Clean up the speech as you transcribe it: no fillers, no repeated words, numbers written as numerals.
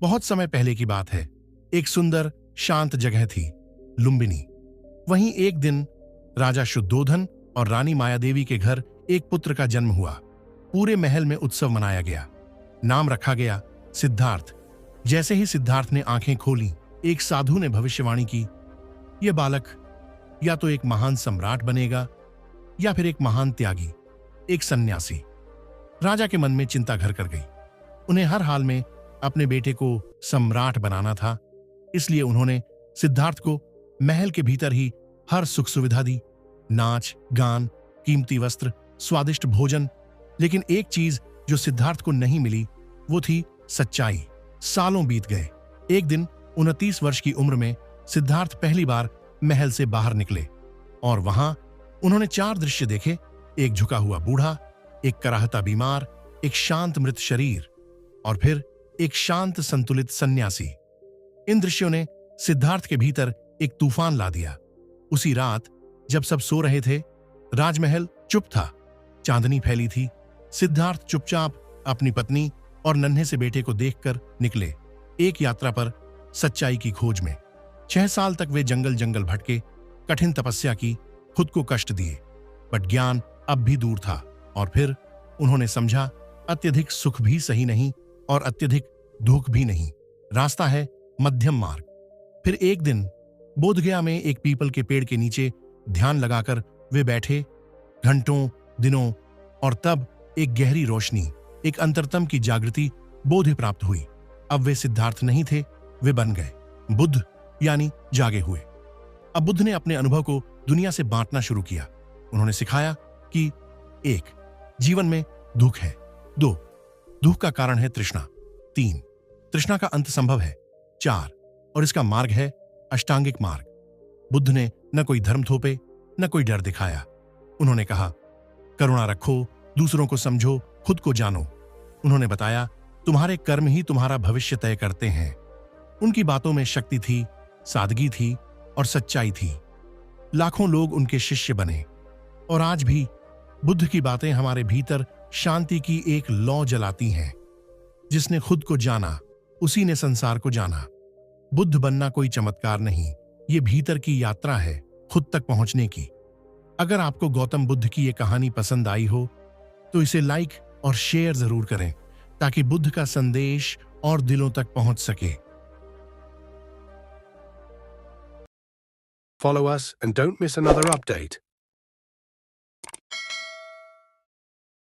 बहुत समय पहले की बात है। एक सुंदर शांत जगह थी, लुम्बिनी। वहीं एक दिन राजा शुद्धोधन और रानी मायादेवी के घर एक पुत्र का जन्म हुआ। पूरे महल में उत्सव मनाया गया। नाम रखा गया सिद्धार्थ। जैसे ही सिद्धार्थ ने आंखें खोली, एक साधु ने भविष्यवाणी की, यह बालक या तो एक महान सम्राट बनेगा या फिर एक महान त्यागी, एक सन्यासी। राजा के मन में चिंता घर कर गई। उन्हें हर हाल में अपने बेटे को सम्राट बनाना था, इसलिए उन्होंने सिद्धार्थ को महल के भीतर ही हर सुख सुविधा दी, नाच गान, कीमती वस्त्र, स्वादिष्ट भोजन। लेकिन एक चीज जो सिद्धार्थ को नहीं मिली वो थी सच्चाई। सालों बीत गए। एक दिन 29 वर्ष की उम्र में सिद्धार्थ पहली बार महल से बाहर निकले और वहां उन्होंने 4 दृश्य देखे। एक झुका हुआ बूढ़ा, एक कराहता बीमार, एक शांत मृत शरीर और फिर एक शांत संतुलित सन्यासी। इन दृश्यों ने सिद्धार्थ के भीतर एक तूफान ला दिया। उसी रात जब सब सो रहे थे, राजमहल चुप था। चांदनी फैली थी। सिद्धार्थ चुपचाप अपनी पत्नी और नन्हे से बेटे को देखकर निकले, एक यात्रा पर, सच्चाई की खोज में। 6 साल तक वे जंगल जंगल भटके, कठिन तपस्या की, खुद को कष्ट दिए, बट ज्ञान अब भी दूर था। और फिर उन्होंने समझा, अत्यधिक सुख भी सही नहीं और अत्यधिक दुख भी नहीं। रास्ता है मध्यम मार्ग। फिर एक दिन बोधगया में एक पीपल के पेड़ के नीचे ध्यान लगाकर वे बैठे, घंटों, दिनों, और तब एक गहरी रोशनी, एक अंतरतम की जागृति बोध प्राप्त हुई। अब वे सिद्धार्थ नहीं थे, वे बन गए बुद्ध, यानी जागे हुए। अब बुद्ध ने अपने अनुभव को दुनिया से बांटना शुरू किया। उन्होंने सिखाया कि 1. जीवन में दुख है। 2. दुख का कारण है तृष्णा। 3. तृष्णा का अंत संभव है। 4. और इसका मार्ग है अष्टांगिक मार्ग। बुद्ध ने न कोई धर्म थोपे, न कोई डर दिखाया। उन्होंने कहा, करुणा रखो, दूसरों को समझो, खुद को जानो। उन्होंने बताया, तुम्हारे कर्म ही तुम्हारा भविष्य तय करते हैं। उनकी बातों में शक्ति थी, सादगी थी और सच्चाई थी। लाखों लोग उनके शिष्य बने और आज भी बुद्ध की बातें हमारे भीतर शांति की एक लौ जलाती हैं। जिसने खुद को जाना, उसी ने संसार को जाना। बुद्ध बनना कोई चमत्कार नहीं, ये भीतर की यात्रा है, खुद तक पहुंचने की। अगर आपको गौतम बुद्ध की ये कहानी पसंद आई हो तो इसे लाइक और शेयर जरूर करें, ताकि बुद्ध का संदेश और दिलों तक पहुंच सके। Follow us and don't miss another update.